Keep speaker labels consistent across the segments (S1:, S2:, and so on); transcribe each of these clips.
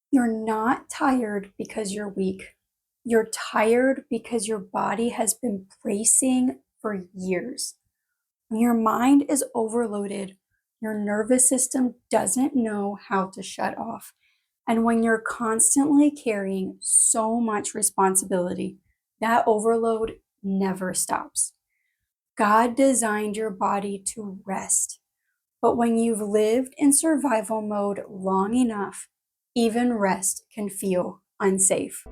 S1: You're not tired because you're weak. You're tired because your body has been bracing for years. When your mind is overloaded, your nervous system doesn't know how to shut off. And when you're constantly carrying so much responsibility, that overload never stops. God designed your body to rest. But when you've lived in survival mode long enough, even rest can feel unsafe.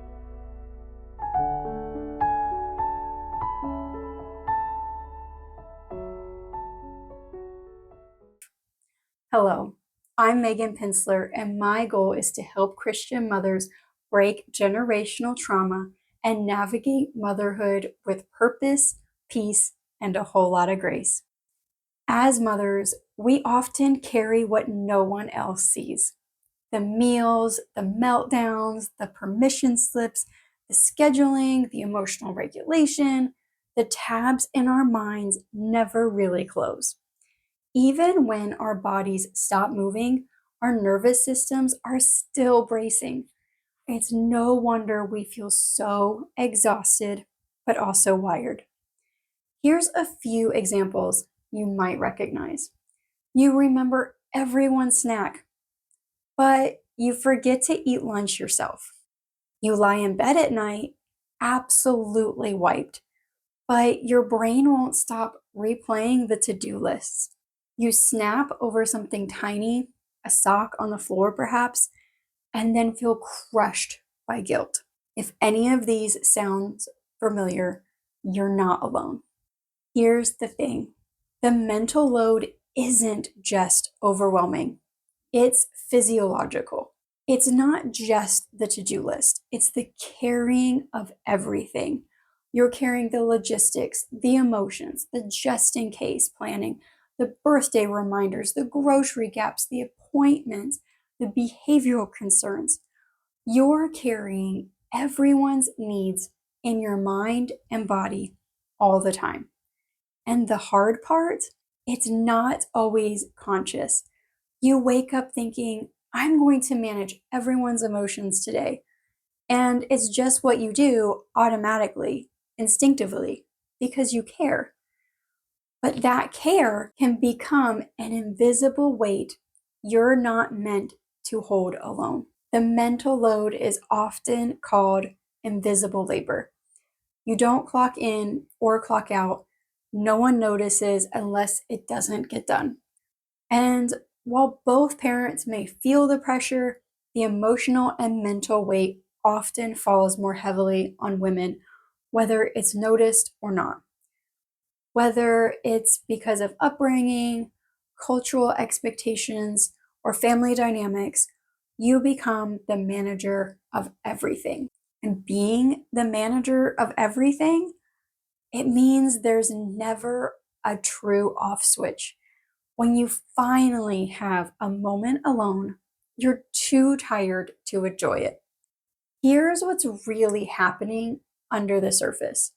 S1: Hello, I'm Megan Pinsler, and my goal is to help Christian mothers break generational trauma and navigate motherhood with purpose, peace, and a whole lot of grace. As mothers, we often carry what no one else sees: the meals, the meltdowns, the permission slips, the scheduling, the emotional regulation. The tabs in our minds never really close. Even when our bodies stop moving, our nervous systems are still bracing. It's no wonder we feel so exhausted, but also wired. Here's a few examples you might recognize. You remember everyone's snack, but you forget to eat lunch yourself. You lie in bed at night, absolutely wiped, but your brain won't stop replaying the to-do lists. You snap over something tiny, a sock on the floor perhaps, and then feel crushed by guilt. If any of these sounds familiar, you're not alone. Here's the thing: the mental load isn't just overwhelming, it's physiological. It's not just the to-do list, it's the carrying of everything. You're carrying the logistics, the emotions, the just in case planning, the birthday reminders, the grocery gaps, the appointments, the behavioral concerns. You're carrying everyone's needs in your mind and body all the time. And the hard part, it's not always conscious. You wake up thinking, I'm going to manage everyone's emotions today. And it's just what you do automatically, instinctively, because you care. But that care can become an invisible weight you're not meant to hold alone. The mental load is often called invisible labor. You don't clock in or clock out. No one notices unless it doesn't get done. And while both parents may feel the pressure, the emotional and mental weight often falls more heavily on women, whether it's noticed or not. Whether it's because of upbringing, cultural expectations, or family dynamics, you become the manager of everything. And being the manager of everything, it means there's never a true off switch. When you finally have a moment alone, you're too tired to enjoy it. Here's what's really happening under the surface.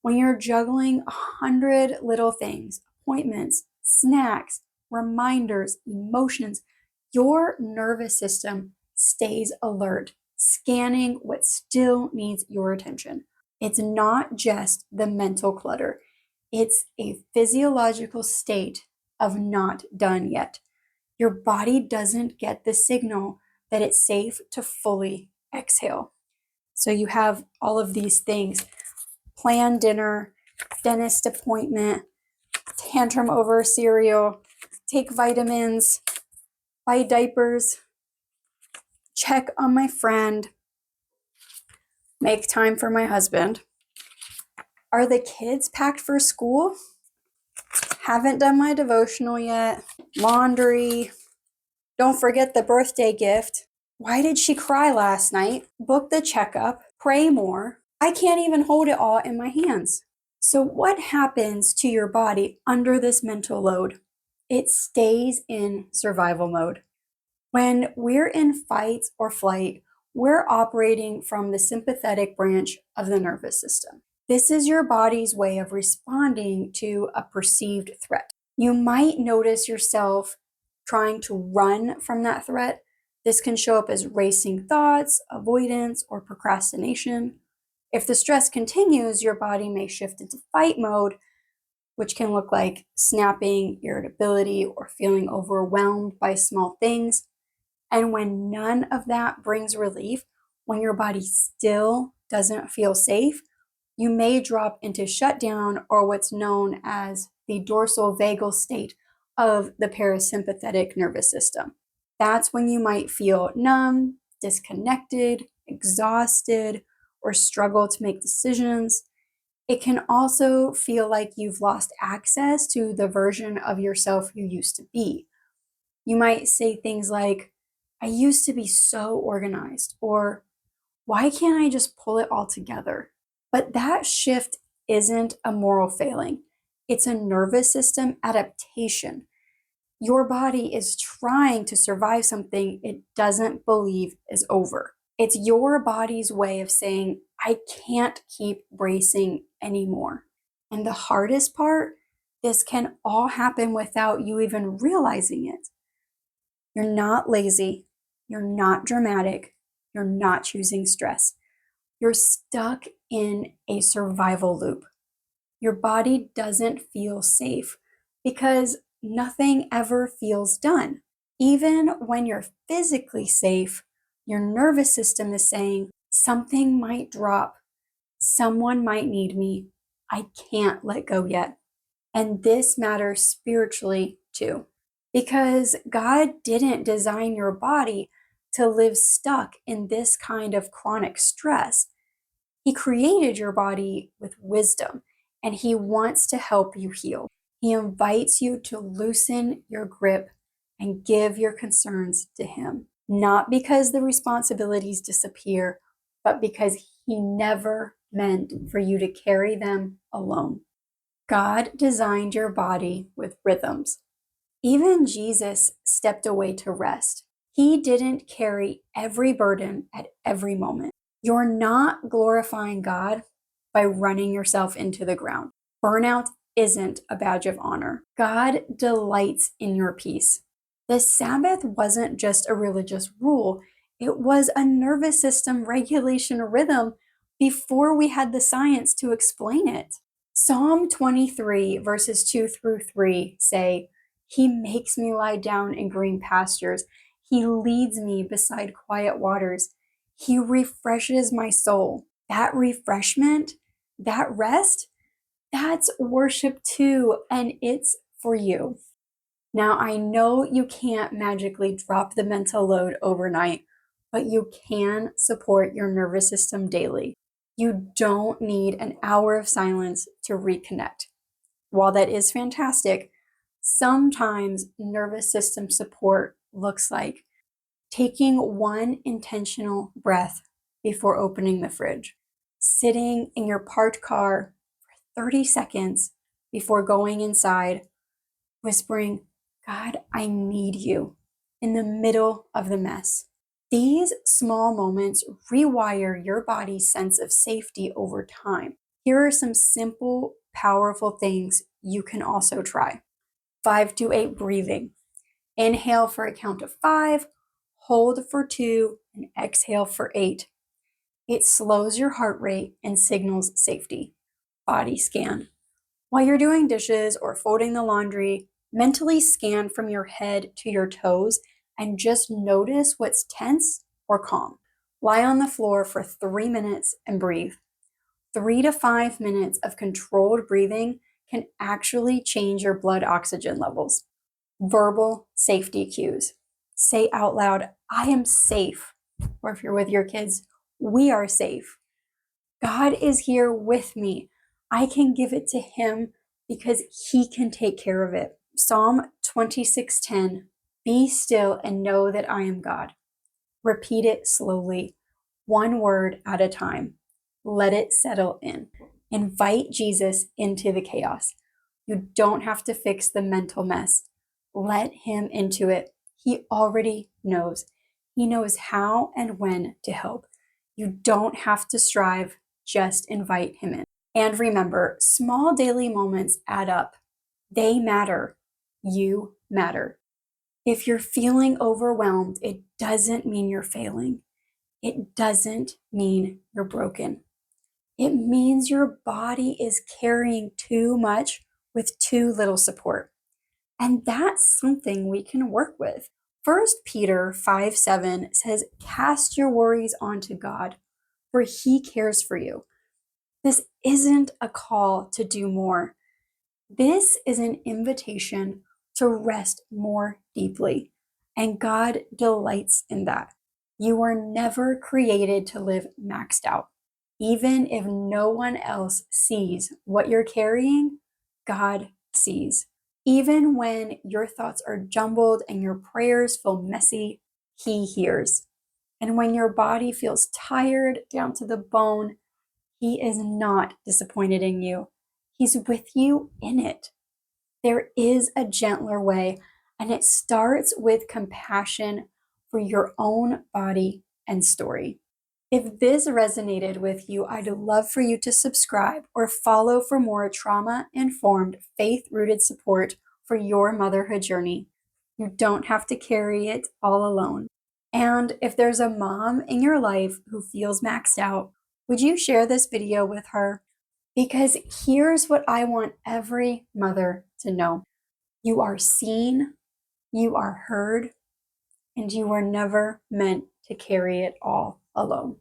S1: When you're juggling 100 little things, appointments, snacks, reminders, emotions, your nervous system stays alert, scanning what still needs your attention. It's not just the mental clutter, it's a physiological state of not done yet. Your body doesn't get the signal that it's safe to fully exhale. So you have all of these things: planned dinner, dentist appointment, tantrum over cereal, take vitamins, buy diapers, check on my friend, make time for my husband. Are the kids packed for school? Haven't done my devotional yet. Laundry. Don't forget the birthday gift. Why did she cry last night? Book the checkup. Pray more. I can't even hold it all in my hands. So what happens to your body under this mental load? It stays in survival mode. When we're in fight or flight, we're operating from the sympathetic branch of the nervous system. This is your body's way of responding to a perceived threat. You might notice yourself trying to run from that threat, This can show up as racing thoughts, avoidance, or procrastination. If the stress continues, your body may shift into fight mode, which can look like snapping, irritability, or feeling overwhelmed by small things. And when none of that brings relief, when your body still doesn't feel safe, you may drop into shutdown or what's known as the dorsal vagal state of the parasympathetic nervous system. That's when you might feel numb, disconnected, exhausted, or struggle to make decisions. It can also feel like you've lost access to the version of yourself you used to be. You might say things like, I used to be so organized, or why can't I just pull it all together? But that shift isn't a moral failing. It's a nervous system adaptation. Your body is trying to survive something it doesn't believe is over. It's your body's way of saying, I can't keep bracing anymore. And the hardest part, this can all happen without you even realizing it. You're not lazy. You're not dramatic. You're not choosing stress. You're stuck in a survival loop. Your body doesn't feel safe because nothing ever feels done. Even when you're physically safe, your nervous system is saying, something might drop. Someone might need me. I can't let go yet. And this matters spiritually too, because God didn't design your body to live stuck in this kind of chronic stress. He created your body with wisdom, and He wants to help you heal. He invites you to loosen your grip and give your concerns to Him, not because the responsibilities disappear, but because He never meant for you to carry them alone. God designed your body with rhythms. Even Jesus stepped away to rest. He didn't carry every burden at every moment. You're not glorifying God by running yourself into the ground. Burnout isn't a badge of honor. God delights in your peace. The Sabbath wasn't just a religious rule, it was a nervous system regulation rhythm before we had the science to explain it. Psalm 23, verses 2 through 3 say, He makes me lie down in green pastures. He leads me beside quiet waters. He refreshes my soul. That refreshment, that rest, that's worship too, and it's for you. Now, I know you can't magically drop the mental load overnight, but you can support your nervous system daily. You don't need an hour of silence to reconnect. While that is fantastic, sometimes nervous system support looks like taking one intentional breath before opening the fridge, sitting in your parked car for 30 seconds before going inside, whispering, God, I need you, in the middle of the mess. These small moments rewire your body's sense of safety over time. Here are some simple, powerful things you can also try. 5 to 8 breathing. Inhale for a count of 5, hold for 2, and exhale for 8. It slows your heart rate and signals safety. Body scan. While you're doing dishes or folding the laundry, mentally scan from your head to your toes and just notice what's tense or calm. Lie on the floor for 3 minutes and breathe. 3 to 5 minutes of controlled breathing can actually change your blood oxygen levels. Verbal safety cues. Say out loud, I am safe. Or if you're with your kids, we are safe. God is here with me. I can give it to Him because He can take care of it. Psalm 26:10, be still and know that I am God. Repeat it slowly, one word at a time. Let it settle in. Invite Jesus into the chaos. You don't have to fix the mental mess. Let Him into it. He already knows. He knows how and when to help. You don't have to strive, just invite Him in. And remember, small daily moments add up. They matter. You matter. If you're feeling overwhelmed, it doesn't mean you're failing. It doesn't mean you're broken. It means your body is carrying too much with too little support. And that's something we can work with. First Peter 5:7 says, "Cast your worries onto God, for he cares for you." This isn't a call to do more. This is an invitation to rest more deeply, and God delights in that. You were never created to live maxed out. Even if no one else sees what you're carrying, God sees. Even when your thoughts are jumbled and your prayers feel messy, He hears. And when your body feels tired down to the bone, He is not disappointed in you. He's with you in it. There is a gentler way, and it starts with compassion for your own body and story. If this resonated with you, I'd love for you to subscribe or follow for more trauma-informed, faith-rooted support for your motherhood journey. You don't have to carry it all alone. And if there's a mom in your life who feels maxed out, would you share this video with her? Because here's what I want every mother to know. You are seen, you are heard, and you were never meant to carry it all alone.